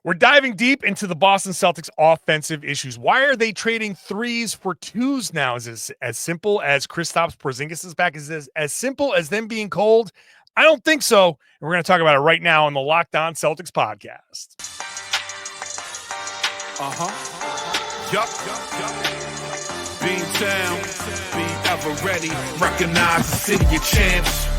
We're diving deep into the Boston Celtics offensive issues. Why are they trading threes for twos now? Is this as simple as Kristaps Porzingis is back? Is this as simple as them being cold? I don't think so. And we're going to talk about it right now on the Locked On Celtics podcast. Yup. Beantown, be ever ready. Recognize the city of champs.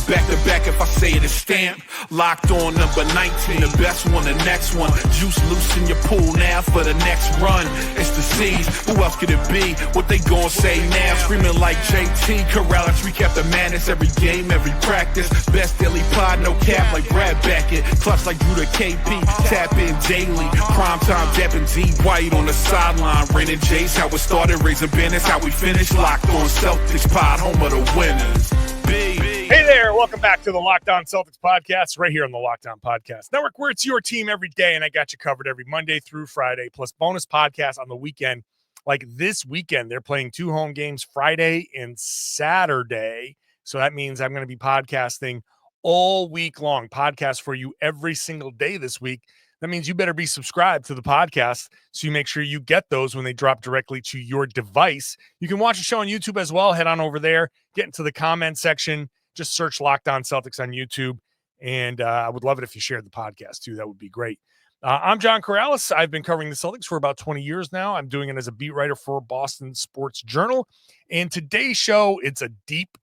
Back to back, if I say it, it's stamped. Locked on number 19, the best one, the next one. Juice loose in your pool now for the next run. It's the C's, who else could it be? What they gon' say now? Screaming like JT, Karalis, recap the madness. Every game, every practice. Best daily pod, no cap like Brad Beckett. Clutch like Drew to KP, tap in daily. Primetime dapping D White on the sideline. Raining Jayson, how it started, raising business, how we finished. Locked on Celtics pod, home of the winners. Hey there, welcome back to the Locked On Celtics podcast, right here on the Locked On Podcast Network, where it's your team every day, and I got you covered every Monday through Friday, plus bonus podcasts on the weekend. Like this weekend, they're playing 2 home games, Friday and Saturday, so that means I'm going to be podcasting all week long, podcast for you every single day this week. That means you better be subscribed to the podcast so you make sure you get those when they drop directly to your device. You can watch the show on YouTube as well. Head on over there, get into the comment section. Just search Locked On Celtics on YouTube. And I would love it if you shared the podcast too. That would be great. I'm John Karalis. I've been covering the Celtics for about 20 years now. I'm doing it as a beat writer for Boston Sports Journal. And today's show, it's a deep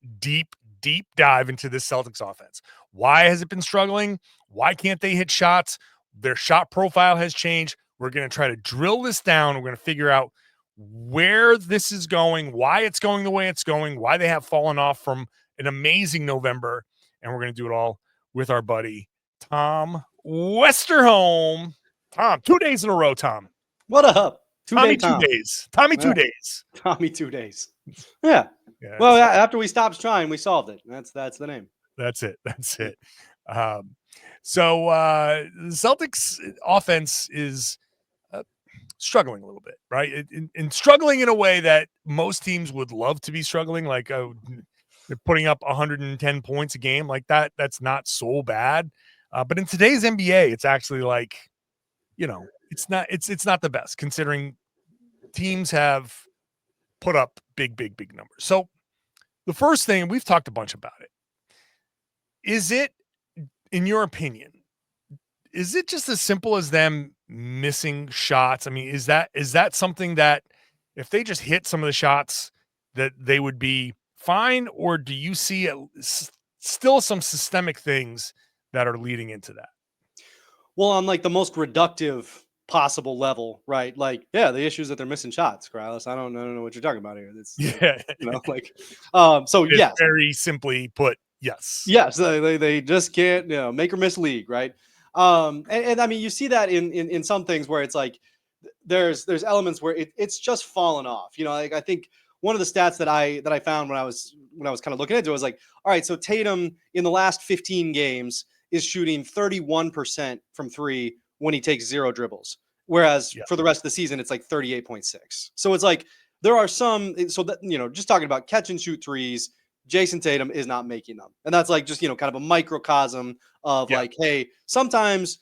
dive into this Celtics offense. Why has it been struggling? Why can't they hit shots? Their shot profile has changed. We're going to try to drill this down. We're going to figure out where this is going, why it's going the way it's going, why they have fallen off from an amazing November. And we're going to do it all with our buddy, Tom Westerholm. Tom, 2 days in a row, Tom. What up? Tommy 2 days. Tommy 2 days. Tommy 2 days. Yeah. Well, after we stopped trying, we solved it. That's the name. That's it. So the Celtics offense is struggling a little bit, right? And struggling in a way that most teams would love to be struggling, like they're putting up 110 points a game like that. That's not so bad. But in today's NBA, it's actually like, it's not the best considering teams have put up big numbers. So the first thing, we've talked a bunch about it. Is it, in your opinion, is it just as simple as them missing shots? I mean, is that something that if they just hit some of the shots that they would be fine, or do you see still some systemic things that are leading into that? Well, on like the most reductive possible level, right? Like, the issue is that they're missing shots, Karalis. I don't know what you're talking about here. It's so yes, very simply put. Yes, they just can't make or miss league, right? And I mean, you see that in some things where it's like there's elements where it's just fallen off. Like I think one of the stats that I found when I was kind of looking into it was like, all right, so Tatum in the last 15 games is shooting 31% from three when he takes 0 dribbles, whereas for the rest of the season it's like 38.6. So it's like there are some, so that just talking about catch and shoot threes, Jayson Tatum is not making them. And that's like just, kind of a microcosm of like, hey, sometimes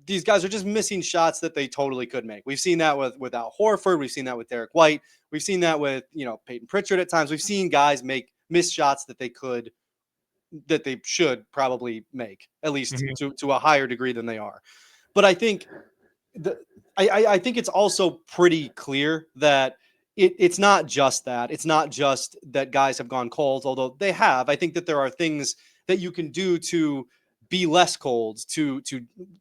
these guys are just missing shots that they totally could make. We've seen that with Al Horford. We've seen that with Derrick White. We've seen that with, Payton Pritchard at times. We've seen guys miss shots that they should probably make, at least to a higher degree than they are. But I think I think it's also pretty clear that it's not just that. It's not just that guys have gone cold, although they have. I think that there are things that you can do to be less cold, to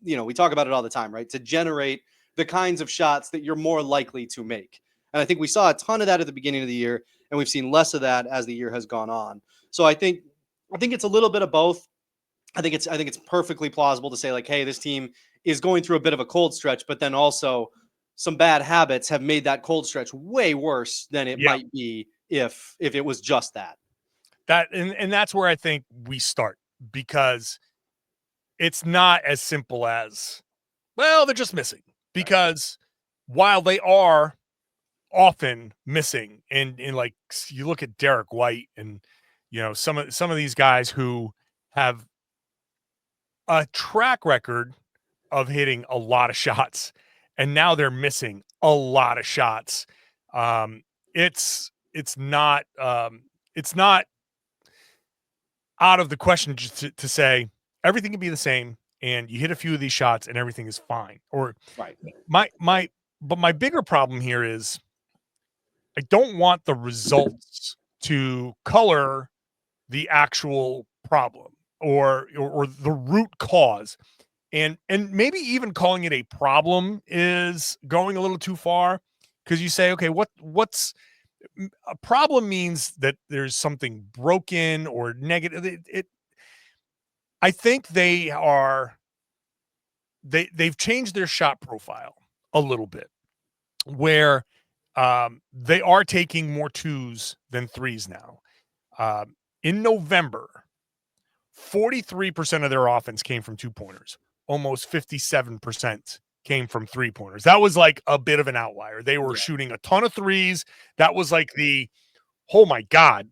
we talk about it all the time, right? To generate the kinds of shots that you're more likely to make. And I think we saw a ton of that at the beginning of the year, and we've seen less of that as the year has gone on. So I think it's a little bit of both. I think it's perfectly plausible to say like, hey, this team is going through a bit of a cold stretch, but then also some bad habits have made that cold stretch way worse than it might be if it was just that. And that's where I think we start, because it's not as simple as, well, they're just missing. Because while they are often missing, and like you look at Derrick White and some of these guys who have a track record of hitting a lot of shots, and now they're missing a lot of shots. It's not out of the question just to say everything can be the same and you hit a few of these shots and everything is fine. Or Right. but my bigger problem here is I don't want the results to color the actual problem or the root cause. And maybe even calling it a problem is going a little too far, because you say, okay, what's a problem means that there's something broken or negative. I think they've changed their shot profile a little bit, where they are taking more twos than threes now. In November, 43% of their offense came from 2-pointers. Almost 57% came from 3-pointers. That was like a bit of an outlier. They were shooting a ton of threes. That was like oh my God.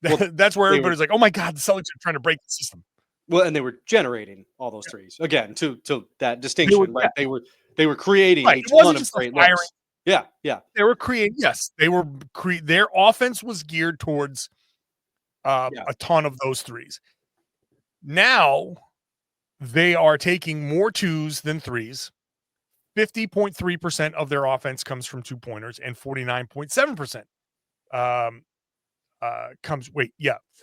That's where everybody's like, oh my God, the Celtics are trying to break the system. Well, and they were generating all those threes again to that distinction, right? They were creating a ton of great looks. Yeah. They were creating. Yes, they were. Their offense was geared towards a ton of those threes. Now they are taking more twos than threes. 50.3% of their offense comes from 2-pointers, and 49.7% comes.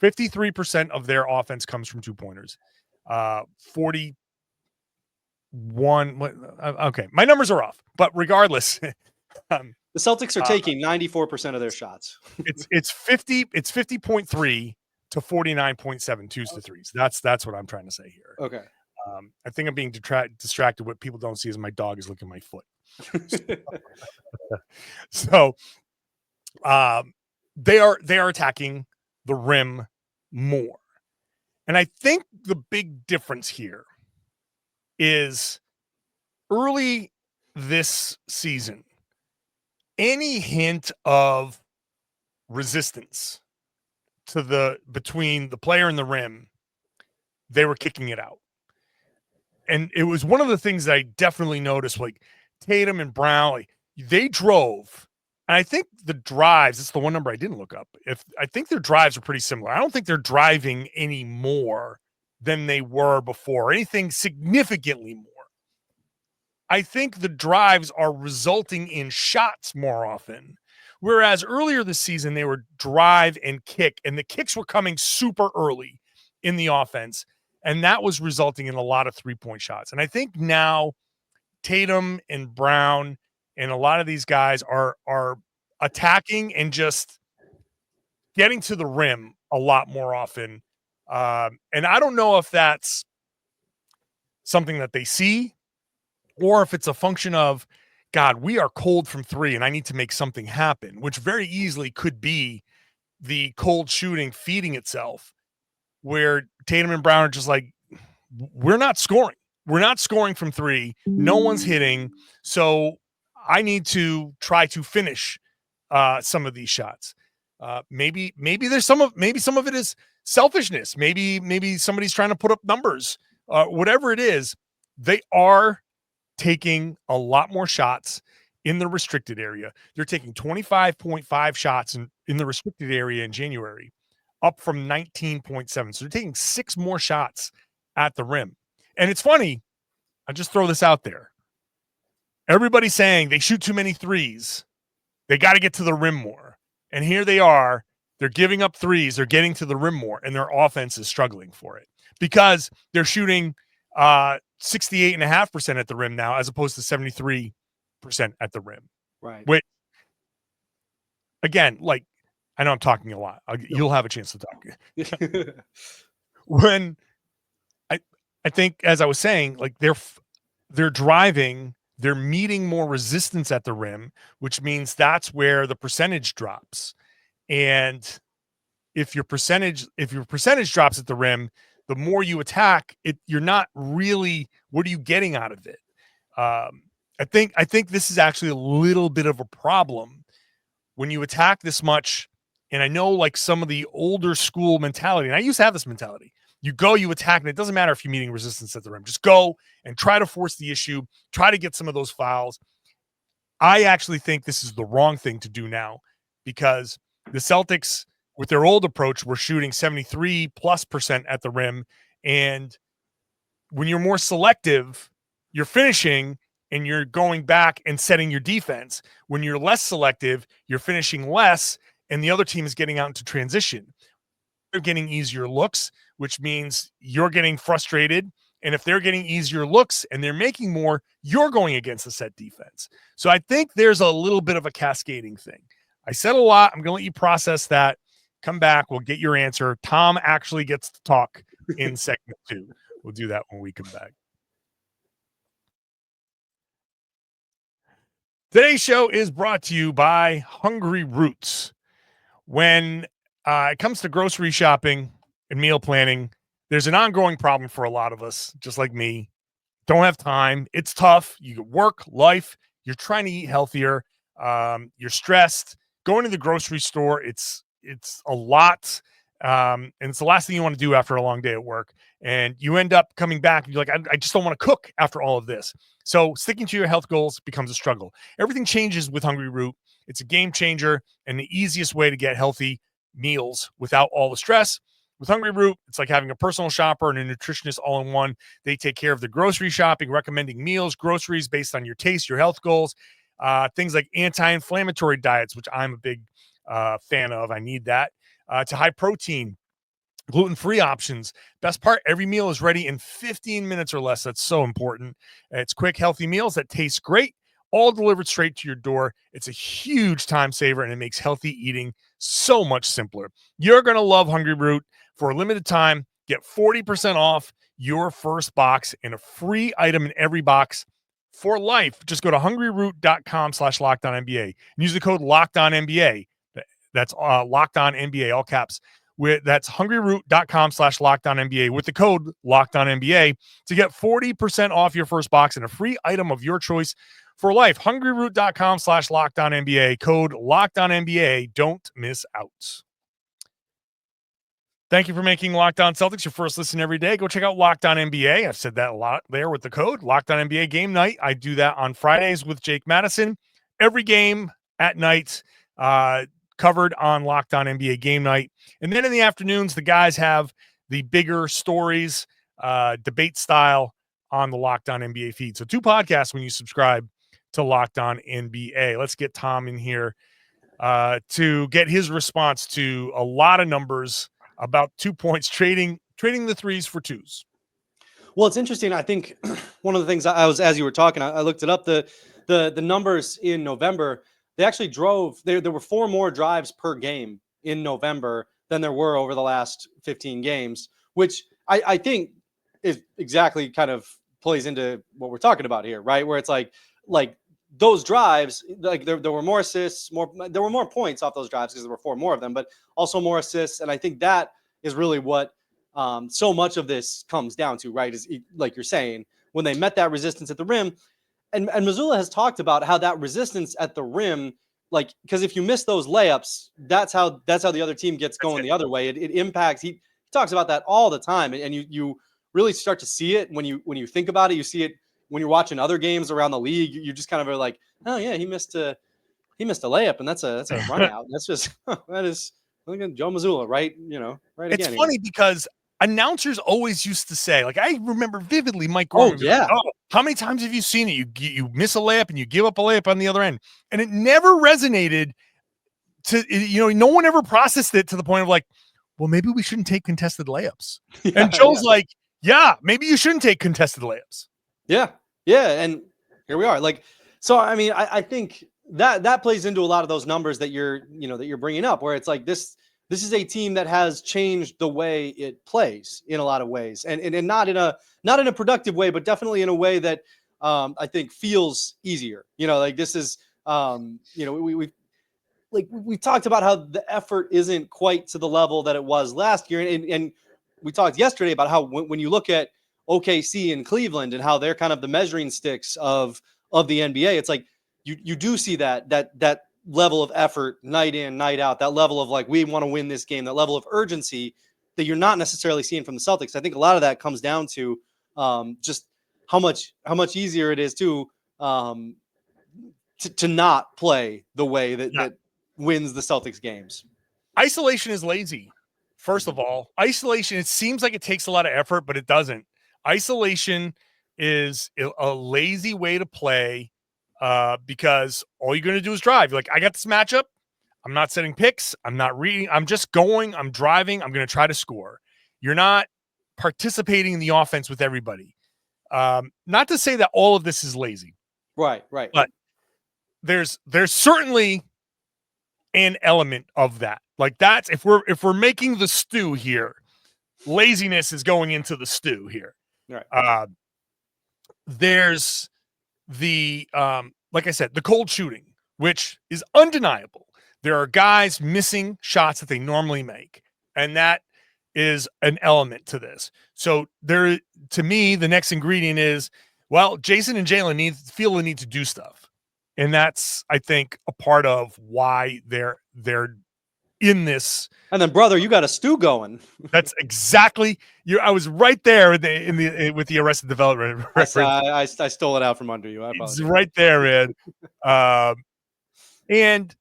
53% of their offense comes from 2-pointers. 41. Okay, my numbers are off, but regardless, the Celtics are taking 94% of their shots. it's 50.3 to 49.7 twos to threes. That's what I'm trying to say here. Okay. I think I'm being distracted. What people don't see is my dog is licking my foot. So they are attacking the rim more. And I think the big difference here is early this season, any hint of resistance between the player and the rim, they were kicking it out. And it was one of the things that I definitely noticed, like Tatum and Brown, like, they drove. And I think the drives, it's the one number I didn't look up. I think their drives are pretty similar. I don't think they're driving any more than they were before, anything significantly more. I think the drives are resulting in shots more often. Whereas earlier this season, they were drive and kick, and the kicks were coming super early in the offense. And that was resulting in a lot of 3-point shots. And I think now Tatum and Brown and a lot of these guys are attacking and just getting to the rim a lot more often. And I don't know if that's something that they see or if it's a function of, God, we are cold from 3 and I need to make something happen, which very easily could be the cold shooting feeding itself, where Tatum and Brown are just like, we're not scoring. We're not scoring from 3. No one's hitting. So I need to try to finish some of these shots. Maybe there's some of it is selfishness. Maybe somebody's trying to put up numbers. Whatever it is, they are taking a lot more shots in the restricted area. They're taking 25.5 shots in the restricted area in January, up from 19.7. So they're taking 6 more shots at the rim. And it's funny, I'll just throw this out there. Everybody's saying they shoot too many threes. They got to get to the rim more. And here they are. They're giving up threes. They're getting to the rim more, and their offense is struggling for it because they're shooting 68.5% at the rim now, as opposed to 73% at the rim. Right. Which, again, like, I know I'm talking a lot. You'll have a chance to talk. When I think, as I was saying, like they're driving, they're meeting more resistance at the rim, which means that's where the percentage drops. And if your percentage drops at the rim, the more you attack it, you're not really, what are you getting out of it? I think this is actually a little bit of a problem when you attack this much. And I know, like, some of the older school mentality, and I used to have this mentality, You go, you attack, and it doesn't matter if you're meeting resistance at the rim. Just go and try to force the issue, try to get some of those fouls. I actually think this is the wrong thing to do now because the Celtics, with their old approach, were shooting 73+% at the rim. And when you're more selective, you're finishing and you're going back and setting your defense. When you're less selective, you're finishing less, and the other team is getting out into transition. They're getting easier looks, which means you're getting frustrated. And if they're getting easier looks and they're making more, you're going against the set defense. So I think there's a little bit of a cascading thing. I said a lot. I'm going to let you process that. Come back. We'll get your answer. Tom actually gets to talk in segment 2. We'll do that when we come back. Today's show is brought to you by Hungry Roots. When it comes to grocery shopping and meal planning, there's an ongoing problem for a lot of us, just like me. Don't have time. It's tough. You work, life. You're trying to eat healthier. You're stressed. Going to the grocery store, it's a lot. And it's the last thing you want to do after a long day at work. And you end up coming back and you're like, I just don't want to cook after all of this. So sticking to your health goals becomes a struggle. Everything changes with Hungry Root. It's a game changer and the easiest way to get healthy meals without all the stress. With Hungry Root, it's like having a personal shopper and a nutritionist all in one. They take care of the grocery shopping, recommending meals, groceries based on your taste, your health goals, things like anti-inflammatory diets, which I'm a big fan of. I need that. To high protein, gluten-free options. Best part, every meal is ready in 15 minutes or less. That's so important. It's quick, healthy meals that taste great, all delivered straight to your door. It's a huge time saver, and it makes healthy eating so much simpler. You're going to love Hungry Root. For a limited time, get 40% off your first box and a free item in every box for life. Just go to hungryroot.com/LockedOnNBA and use the code LockedOnNBA. That's LockedOnNBA, all caps. That's hungryroot.com/LockedOnNBA with the code LockedOnNBA to get 40% off your first box and a free item of your choice for life. hungryroot.com/LockedOnNBA, code LockedOnNBA. Don't miss out. Thank you for making Locked On Celtics your first listen every day. Go check out Locked On NBA. I've said that a lot there with the code Locked On NBA game night. I do that on Fridays with Jake Madison. Every game at night, covered on Locked On NBA game night. And then in the afternoons, the guys have the bigger stories, debate style on the Locked On NBA feed. So 2 podcasts when you subscribe to Locked On NBA. Let's get Tom in here to get his response to a lot of numbers about 2 points, trading the threes for twos. Well, it's interesting. I think one of the things I was, as you were talking, I looked it up, the numbers in November, they actually drove, there were 4 more drives per game in November than there were over the last 15 games, which I think is exactly kind of plays into what we're talking about here, right? Where it's like those drives, like there were more assists, there were more points off those drives because there were 4 more of them, but also more assists. And I think that is really what so much of this comes down to, right? Is like you're saying, when they met that resistance at the rim, and Mazzulla has talked about how that resistance at the rim, like, because if you miss those layups, that's how the other team gets going the other way. It impacts. He talks about that all the time, and you really start to see it when you think about it. You see it when you're watching other games around the league. You just kind of are like, oh yeah, he missed a layup, and that's a run out. That's just that is look at Joe Mazzulla, right? Right. It's again. funny because announcers always used to say, like, I remember vividly Mike Gorman. Oh yeah. Like, how many times have you seen it? You miss a layup and you give up a layup on the other end, and it never resonated. No one ever processed it to the point of like, well, maybe we shouldn't take contested layups. Yeah, and Joe's like, yeah, maybe you shouldn't take contested layups. Yeah. And here we are. Like, so, I mean, I think that plays into a lot of those numbers that you're bringing up, where it's like this is a team that has changed the way it plays in a lot of ways, and not in a productive way, but definitely in a way that I think feels easier. Like this is, we talked about how the effort isn't quite to the level that it was last year, and we talked yesterday about how when you look at OKC and Cleveland and how they're kind of the measuring sticks of the NBA, it's like you do see that level of effort night in, night out, that level of like, we want to win this game, that level of urgency that you're not necessarily seeing from the Celtics. I think a lot of that comes down to just how much easier it is to not play the way that wins the Celtics games. Isolation is lazy. First of all, isolation, it seems like it takes a lot of effort, but it doesn't. Isolation is a lazy way to play because all you're going to do is drive. You're like, I got this matchup. I'm not setting picks. I'm not reading. I'm just going. I'm driving. I'm going to try to score. You're not participating in the offense with everybody. Not to say that all of this is lazy. Right. But there's certainly an element of that. Like that's if we're making the stew here, laziness is going into the stew here. Right. There's the like I said, the cold shooting, which is undeniable. There are guys missing shots that they normally make, and that is an element to this. So there, to me, the next ingredient is, well, Jayson and Jaylen feel the need to do stuff. And that's, I think, a part of why they're in this. And then, brother, you got a stew going. That's exactly I was right there with the Arrested Development reference. I stole it out from under you. I apologize. It's right there, man. And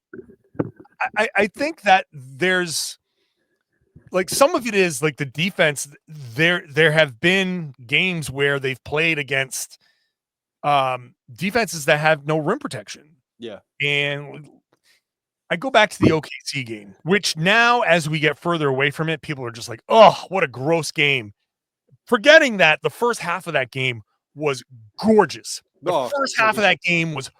I think that there's like some of it is like the defense. There have been games where they've played against defenses that have no rim protection. Yeah. And I go back to the OKC game, which now as we get further away from it, people are just like, oh, what a gross game. Forgetting that the first half of that game was gorgeous. The first half of that game was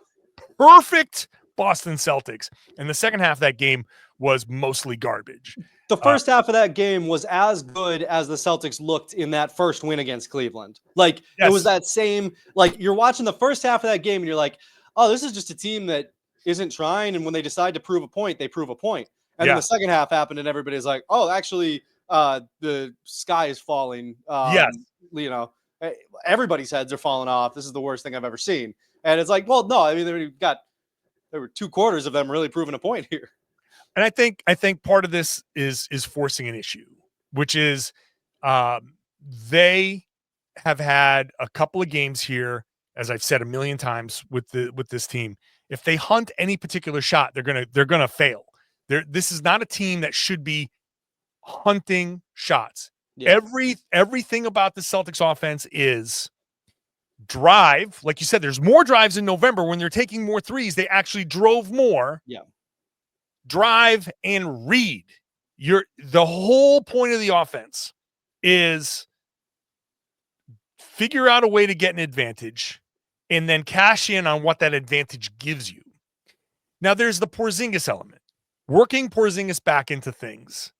perfect Boston Celtics. And the second half of that game was mostly garbage. The first half of that game was as good as the Celtics looked in that first win against Cleveland. Like, yes. It was that same, like, you're watching the first half of that game and you're like, oh, this is just a team that isn't trying. And when they decide to prove a point, they prove a point. And then the second half happened and everybody's like, oh, actually, the sky is falling. Yes. You know, everybody's heads are falling off. This is the worst thing I've ever seen. And it's like, well, no, I mean, there were 2 quarters of them really proving a point here. And I think part of this is forcing an issue, which is they have had a couple of games here, as I've said a million times with this team. If they hunt any particular shot, they're gonna fail. This is not a team that should be hunting shots. Yeah. Everything about the Celtics offense is drive. Like you said, there's more drives in November when they're taking more threes. They actually drove more. Yeah. Drive and read. The whole point of the offense is figure out a way to get an advantage and then cash in on what that advantage gives you. Now there's the Porzingis element. Working Porzingis back into things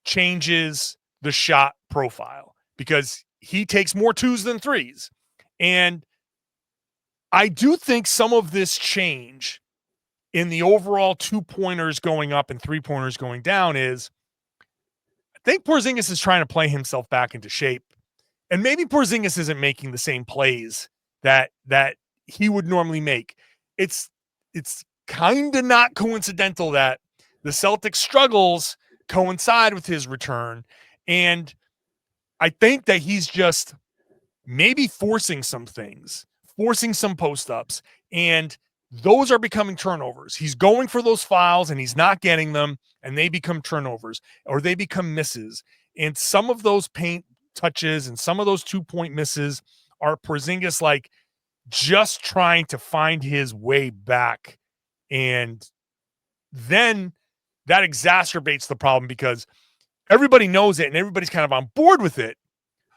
changes the shot profile because he takes more 2s than 3s. And I do think some of this change in the overall 2-pointers going up and 3-pointers going down is I think Porzingis is trying to play himself back into shape. And maybe Porzingis isn't making the same plays that he would normally make. It's kind of not coincidental that the Celtics struggles coincide with his return. And I think that he's just maybe forcing some things, forcing some post-ups, and those are becoming turnovers. He's going for those fouls and he's not getting them, and they become turnovers or they become misses. And some of those paint touches and some of those 2-point misses are Porzingis like just trying to find his way back. And then that exacerbates the problem because everybody knows it and everybody's kind of on board with it,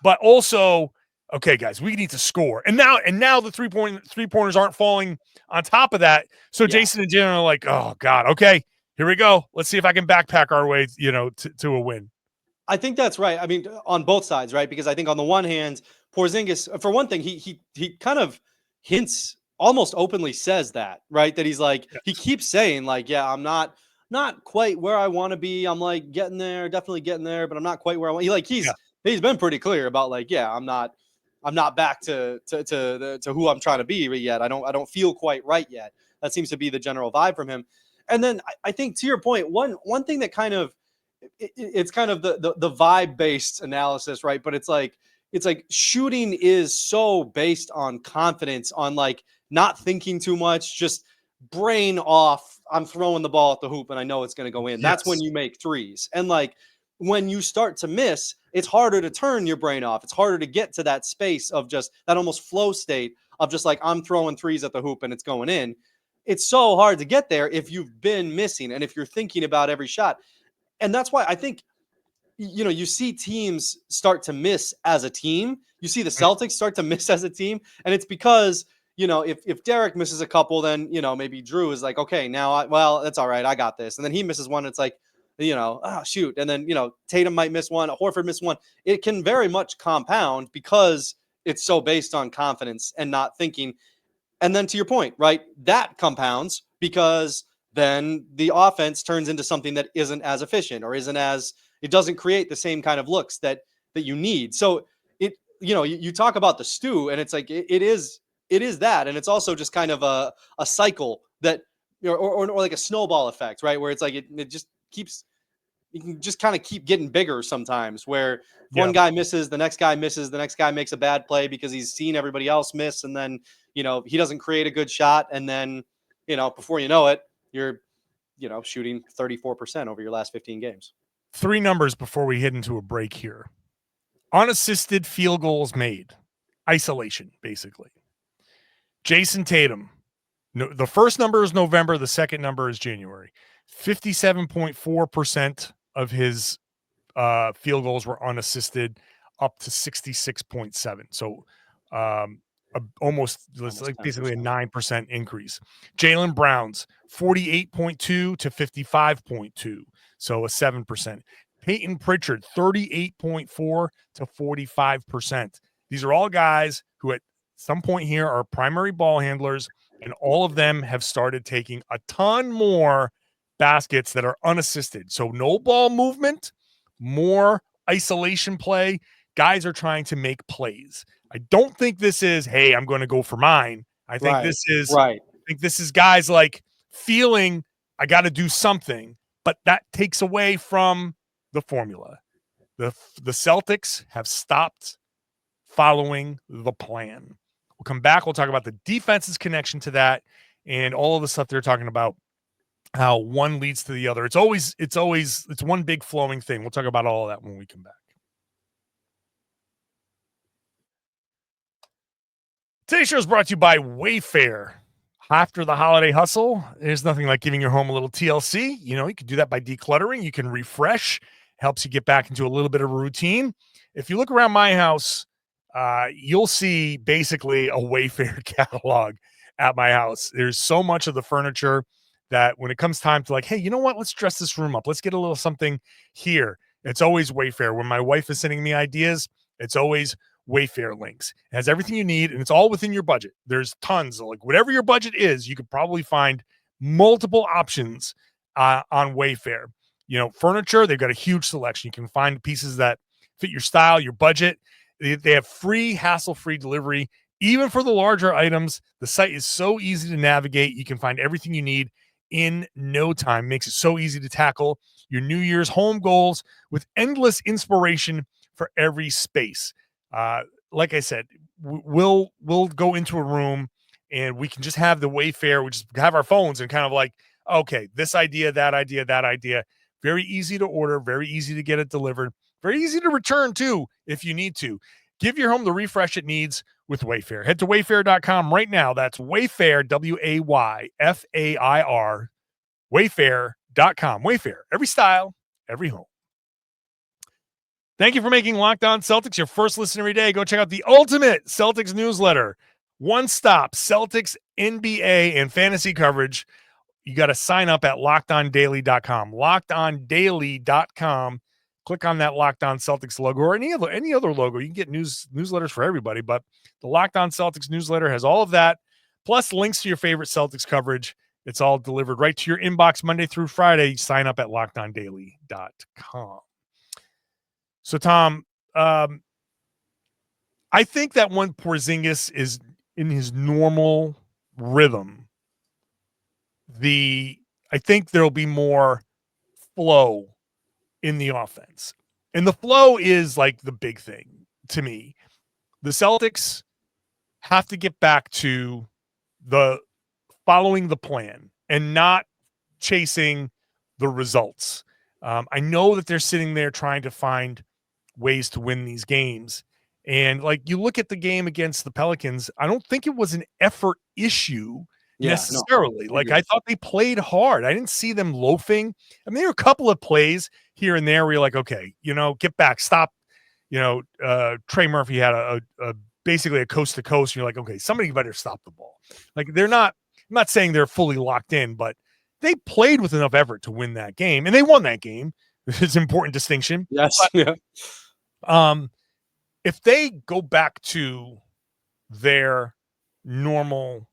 but also, okay, guys, we need to score. And now the three-pointers aren't falling on top of that. So Jayson and Jaylen are like, oh God, okay, here we go. Let's see if I can backpack our way, to a win. I think that's right. I mean, on both sides, right? Because I think on the one hand, Porzingis, for one thing, he kind of hints, almost openly says that, right? That he's like, he keeps saying like, yeah, I'm not quite where I want to be. I'm like getting there, definitely getting there, but I'm not quite where I want. He's been pretty clear about like, yeah, I'm not back to who I'm trying to be yet. I don't feel quite right yet. That seems to be the general vibe from him. And then I think to your point, one thing that kind of it's kind of the vibe based analysis, right? But it's like shooting is so based on confidence, on like not thinking too much, just brain off. I'm throwing the ball at the hoop and I know it's going to go in. That's when Yes. you make threes. And like when you start to miss, it's harder to turn your brain off. It's harder to get to that space of just that almost flow state of just like I'm throwing threes at the hoop and it's going in. It's so hard to get there if you've been missing and if you're thinking about every shot. And that's why I think, you know, you see teams start to miss as a team. You see the Celtics start to miss as a team. And it's because, you know, if Derrick misses a couple, then, you know, maybe Drew is like, okay, now, well, that's all right. I got this. And then he misses one. It's like, you know, oh, shoot. And then, you know, Tatum might miss one. Horford missed one. It can very much compound because it's so based on confidence and not thinking. And then to your point, right, that compounds because then the offense turns into something that isn't as efficient or isn't as, it doesn't create the same kind of looks that you need. So it, you know, you talk about the stew and it's like, it is that. And it's also just kind of a cycle that, or like a snowball effect, right? Where it's like, it just keeps, you can just kind of keep getting bigger sometimes where one guy misses, the next guy misses, the next guy makes a bad play because he's seen everybody else miss. And then, you know, he doesn't create a good shot. And then, you know, before you know it, you're, you know, shooting 34% over your last 15 games. 3 numbers before we head into a break here. Unassisted field goals made. Isolation, basically. Jayson Tatum. No, the first number is November. The second number is January. 57.4% of his field goals were unassisted, up to 66.7. So almost like basically a 9% increase. Jaylen Brown's 48.2 to 55.2. So a 7%. Payton Pritchard, 38.4 to 45%. These are all guys who at some point here are primary ball handlers, and all of them have started taking a ton more baskets that are unassisted. So no ball movement, more isolation play. Guys are trying to make plays. I don't think this is, hey, I'm going to go for mine. I think this is guys like feeling I got to do something, but that takes away from the formula. The Celtics have stopped following the plan. We'll come back. We'll talk about the defense's connection to that and all of the stuff they're talking about, how one leads to the other. It's one big flowing thing. We'll talk about all of that when we come back. Today's show is brought to you by Wayfair. After the holiday hustle, there's nothing like giving your home a little TLC. You know, you can do that by decluttering. You can refresh. Helps you get back into a little bit of a routine. If you look around my house, you'll see basically a Wayfair catalog at my house. There's so much of the furniture that when it comes time to like, hey, you know what? Let's dress this room up. Let's get a little something here. It's always Wayfair. When my wife is sending me ideas, it's always Wayfair links. It has everything you need, and it's all within your budget. There's tons of, like, whatever your budget is, you could probably find multiple options on Wayfair. You know, furniture, they've got a huge selection. You can find pieces that fit your style, your budget. They have free, hassle-free delivery. Even for the larger items, the site is so easy to navigate. You can find everything you need in no time. Makes it so easy to tackle your New Year's home goals with endless inspiration for every space. Like I said, we'll go into a room and we can just have the Wayfair. We just have our phones and kind of like, okay, this idea, that idea, that idea. Very easy to order, very easy to get it delivered, very easy to return too if you need to. Give your home the refresh it needs with Wayfair. Head to wayfair.com right now. That's Wayfair, Wayfair, wayfair.com. Wayfair, every style, every home. Thank you for making Locked On Celtics your first listen every day. Go check out the ultimate Celtics newsletter. One-stop Celtics, NBA, and fantasy coverage. You got to sign up at LockedOnDaily.com. LockedOnDaily.com. Click on that Locked On Celtics logo or any other logo. You can get newsletters for everybody, but the Locked On Celtics newsletter has all of that, plus links to your favorite Celtics coverage. It's all delivered right to your inbox Monday through Friday. Sign up at LockedOnDaily.com. So, Tom, I think that when Porzingis is in his normal rhythm, I think there'll be more flow in the offense. And the flow is like the big thing to me. The Celtics have to get back to the following the plan and not chasing the results. I know that they're sitting there trying to find ways to win these games. And like you look at the game against the Pelicans, I don't think it was an effort issue necessarily. Like I thought they played hard. I didn't see them loafing. I mean, there were a couple of plays here and there where you're like, okay, get back, stop. Trey Murphy had a basically a coast to coast. And you're like, okay, somebody better stop the ball. Like I'm not saying they're fully locked in, but they played with enough effort to win that game, and they won that game. It's an important distinction. Yes. But, yeah. If they go back to their normal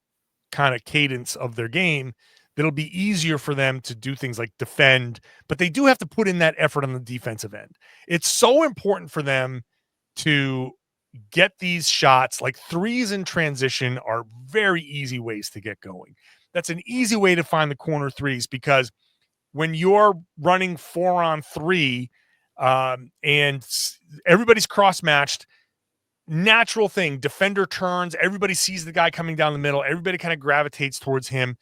kind of cadence of their game, it'll be easier for them to do things like defend, but they do have to put in that effort on the defensive end. It's so important for them to get these shots. Like threes in transition are very easy ways to get going. That's an easy way to find the corner threes, because when you're running 4-on-3 and everybody's cross-matched, natural thing, defender turns, everybody sees the guy coming down the middle, everybody kind of gravitates towards him.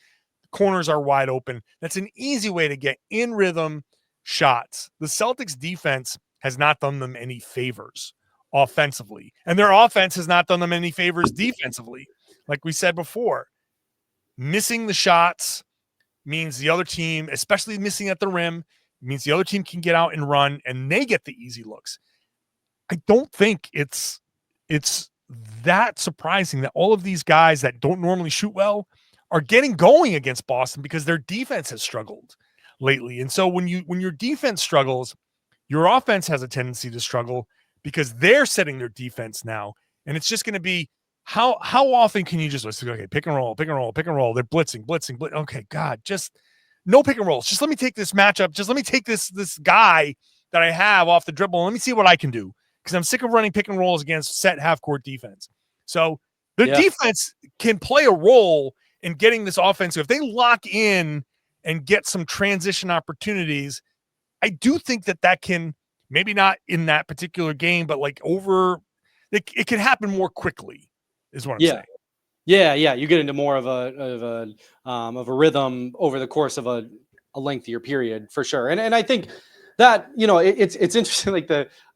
Corners are wide open. That's an easy way to get in rhythm shots. The Celtics defense has not done them any favors offensively, and their offense has not done them any favors defensively. Like we said before, missing the shots means the other team, especially missing at the rim, means the other team can get out and run, and they get the easy looks. I don't think it's that surprising that all of these guys that don't normally shoot well are getting going against Boston, because their defense has struggled lately. And so when your defense struggles, your offense has a tendency to struggle, because they're setting their defense now. And it's just going to be how often can you just listen? Okay, pick and roll. They're blitzing. Okay, God, just no pick and rolls. Just let me take this matchup. Just let me take this guy that I have off the dribble. Let me see what I can do, because I'm sick of running pick and rolls against set half court defense. So their defense can play a role in getting this offense. So if they lock in and get some transition opportunities, I do think that can, maybe not in that particular game, but like it can happen more quickly, is what I'm saying. Yeah. You get into more of a rhythm over the course of a lengthier period, for sure. And I think that, it's interesting.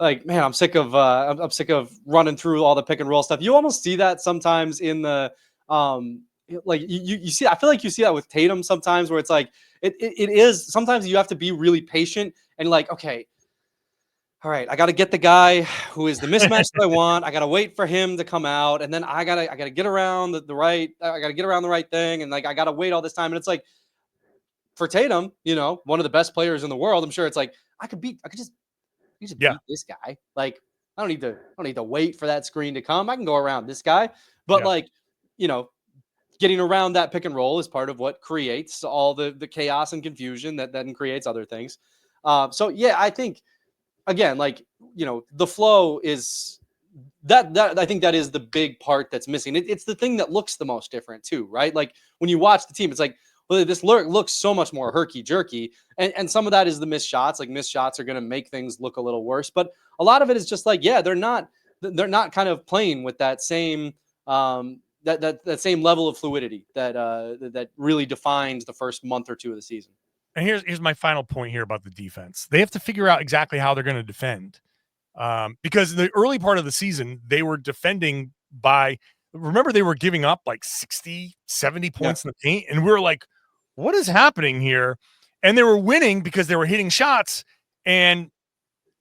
Man, I'm sick of running through all the pick and roll stuff. You almost see that sometimes in the you see. I feel like you see that with Tatum sometimes, where it's like it is. Sometimes you have to be really patient and like, okay, all right, I got to get the guy who is the mismatch that I want. I got to wait for him to come out, and then I gotta get around the right. I got to get around the right thing, and like I got to wait all this time. And it's like, for Tatum, one of the best players in the world, I'm sure it's like I could just beat this guy. Like I don't need to wait for that screen to come. I can go around this guy, but getting around that pick and roll is part of what creates all the chaos and confusion that then creates other things. I think, again, the flow is that I think that is the big part that's missing. It's the thing that looks the most different too, right? Like when you watch the team, it's like, well, this looks so much more herky-jerky, and some of that is the missed shots. Like missed shots are going to make things look a little worse, but a lot of it is just like, they're not kind of playing with that same that same level of fluidity that really defines the first month or two of the season. And here's my final point here about the defense. They have to figure out exactly how they're going to defend, because in the early part of the season, they were defending remember, they were giving up like 60, 70 points in the paint. And we were like, what is happening here? And they were winning because they were hitting shots. And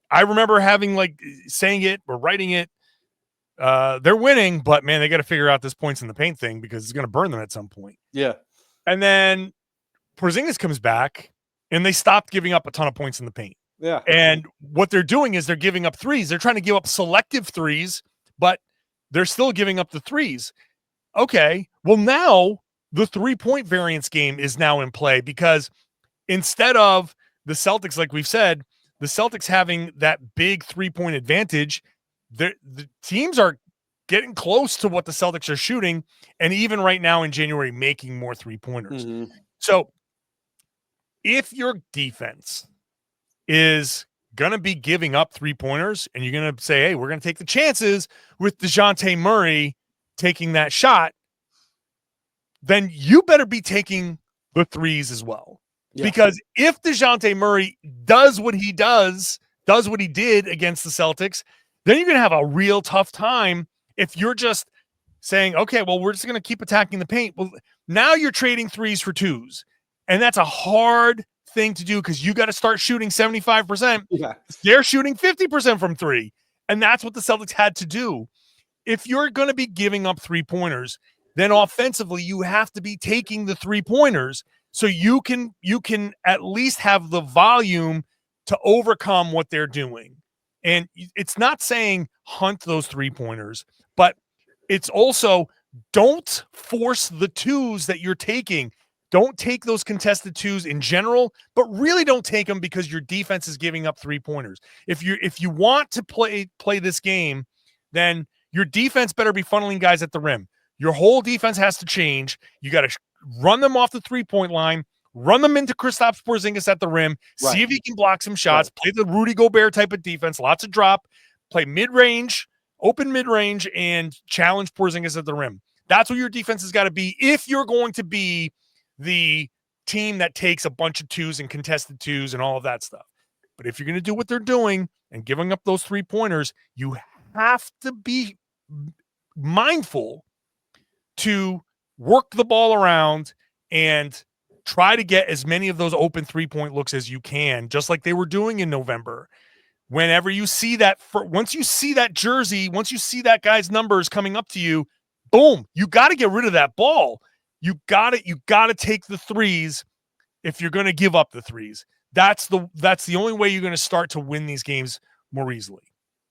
I remember saying it or writing it. They're winning, but man, they got to figure out this points in the paint thing, because it's going to burn them at some point. Yeah. And then Porzingis comes back and they stopped giving up a ton of points in the paint. Yeah. And what they're doing is they're giving up threes. They're trying to give up selective threes, but they're still giving up the threes. Okay. Well, now the 3-point variance game is now in play, because instead of the Celtics, like we've said, the Celtics having that big 3-point advantage, the teams are getting close to what the Celtics are shooting. And even right now in January, making more 3-pointers. Mm-hmm. So if your defense is going to be giving up 3-pointers and you're going to say, hey, we're going to take the chances with DeJounte Murray taking that shot, then you better be taking the threes as well. Yeah. Because if DeJounte Murray does what he what he did against the Celtics, then you're going to have a real tough time if you're just saying, okay, well, we're just going to keep attacking the paint. Well, now you're trading threes for twos. And that's a hard thing to do because you got to start shooting 75%. Yeah. They're shooting 50% from three. And that's what the Celtics had to do. If you're going to be giving up 3-pointers, then offensively you have to be taking the 3-pointers so you can at least have the volume to overcome what they're doing. And it's not saying hunt those 3-pointers, but it's also don't force the twos that you're taking. Don't take those contested twos in general, but really don't take them because your defense is giving up 3-pointers. If you want to play this game, then your defense better be funneling guys at the rim. Your whole defense has to change. You got to run them off the 3-point line, run them into Kristaps Porzingis at the rim, see if he can block some shots, play the Rudy Gobert type of defense, lots of drop, play mid-range, open mid-range, and challenge Porzingis at the rim. That's what your defense has got to be if you're going to be the team that takes a bunch of twos and contested twos and all of that stuff. But if you're going to do what they're doing and giving up those 3-pointers, you have to be mindful to work the ball around and try to get as many of those open 3-point looks as you can, just like they were doing in November. Whenever you see that, once you see that jersey, once you see that guy's numbers coming up to you, boom, you got to get rid of that ball. You got to take the threes if you're going to give up the threes. That's the only way you're going to start to win these games more easily.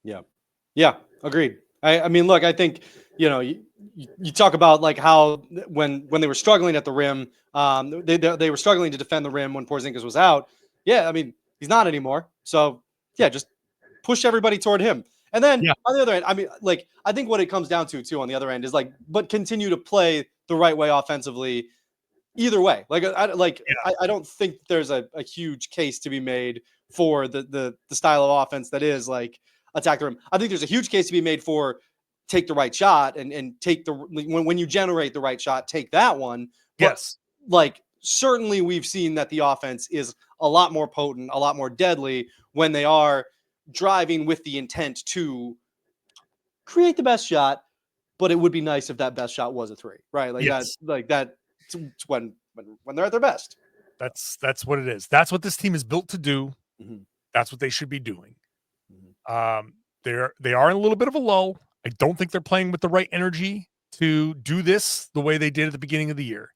Yeah, agreed. I mean, look, I think, you talk about like how when they were struggling at the rim, they were struggling to defend the rim when Porzingis was out. Yeah, I mean, he's not anymore. So yeah, just push everybody toward him. And then on the other end, I mean, like, I think what it comes down to too on the other end is like, but continue to play the right way offensively. Either way, I don't think there's a huge case to be made for the style of offense that is like attack the rim. I think there's a huge case to be made for take the right shot and take when you generate the right shot, take that one. But, yes. Like, certainly we've seen that the offense is a lot more potent, a lot more deadly when they are driving with the intent to create the best shot. But it would be nice if that best shot was a 3, right? Like that's when they're at their best. That's what it is. That's what this team is built to do. Mm-hmm. That's what they should be doing. Mm-hmm. They are in a little bit of a lull. I don't think they're playing with the right energy to do this the way they did at the beginning of the year.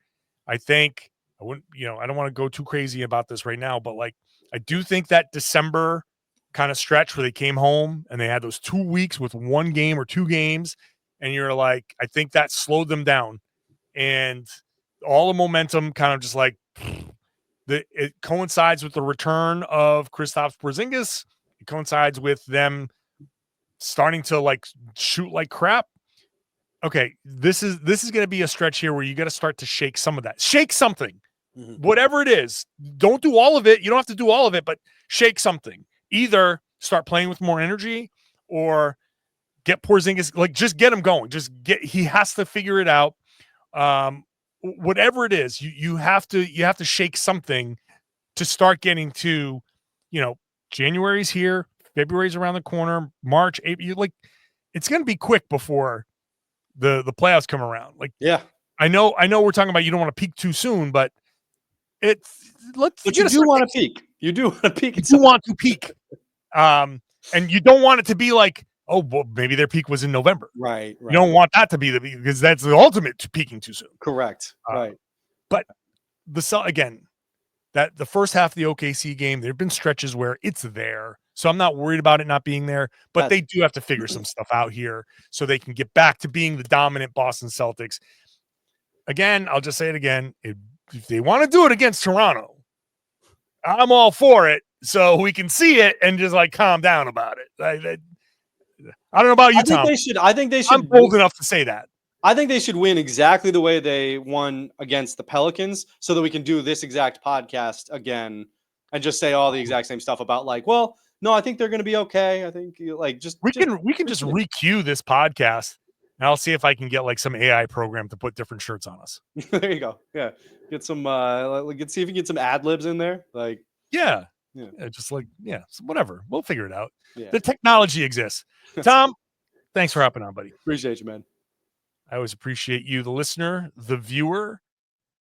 I think I don't want to go too crazy about this right now, but like, I do think that December kind of stretch where they came home and they had those 2 weeks with 1 game or 2 games. And you're like, I think that slowed them down. And all the momentum kind of just like, it coincides with the return of Kristaps Porzingis. It coincides with them starting to like shoot like crap. Okay, this is going to be a stretch here where you got to start to shake some of that. Shake something. Mm-hmm. Whatever it is. Don't do all of it. You don't have to do all of it, but shake something. Either start playing with more energy or get Porzingis, like just get him going. He has to figure it out. Whatever it is, you have to shake something to start getting to, January's here, February's around the corner, March, April, like it's going to be quick before the playoffs come around. Like, yeah, I know we're talking about, you don't want to peak too soon, but you do want to peak. You do want to peak. You want to peak. And you don't want it to be like, oh, well, maybe their peak was in November. Right. You don't want that to be because that's the ultimate peaking too soon. Correct. Right. But that the first half of the OKC game, there have been stretches where it's there. So I'm not worried about it not being there, but they do have to figure some stuff out here so they can get back to being the dominant Boston Celtics. Again, I'll just say it again. If they want to do it against Toronto, I'm all for it. So we can see it and just like calm down about it. I don't know about you, Tom. I think they should. I'm bold enough to say that. I think they should win exactly the way they won against the Pelicans so that we can do this exact podcast again and just say all the exact same stuff about like, well, No, I think they're going to be okay. I think we can just re-queue this podcast, and I'll see if I can get like some AI program to put different shirts on us. There you go. Yeah, get some. Let's see if we can get some ad libs in there. Yeah, just whatever. We'll figure it out. Yeah. The technology exists. Tom, thanks for hopping on, buddy. Appreciate you, man. I always appreciate you, the listener, the viewer.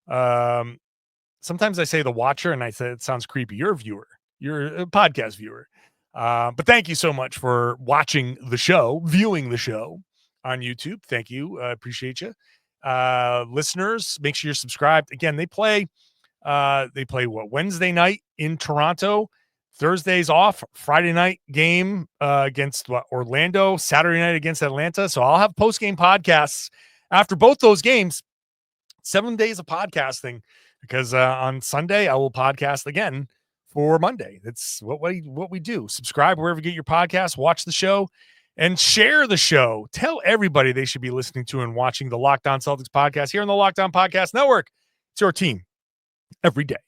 Sometimes I say the watcher, and I say it sounds creepy. You're a viewer. You're a podcast viewer. But thank you so much for watching the show, viewing the show on YouTube. Thank you. I appreciate you. Listeners, make sure you're subscribed. Again, they play Wednesday night in Toronto, Thursdays off, Friday night game against Orlando, Saturday night against Atlanta. So I'll have post-game podcasts after both those games, 7 days of podcasting, because on Sunday I will podcast again for Monday. That's what we do. Subscribe wherever you get your podcasts, watch the show, and share the show. Tell everybody they should be listening to and watching the Locked On Celtics podcast here on the Locked On Podcast Network. It's your team every day.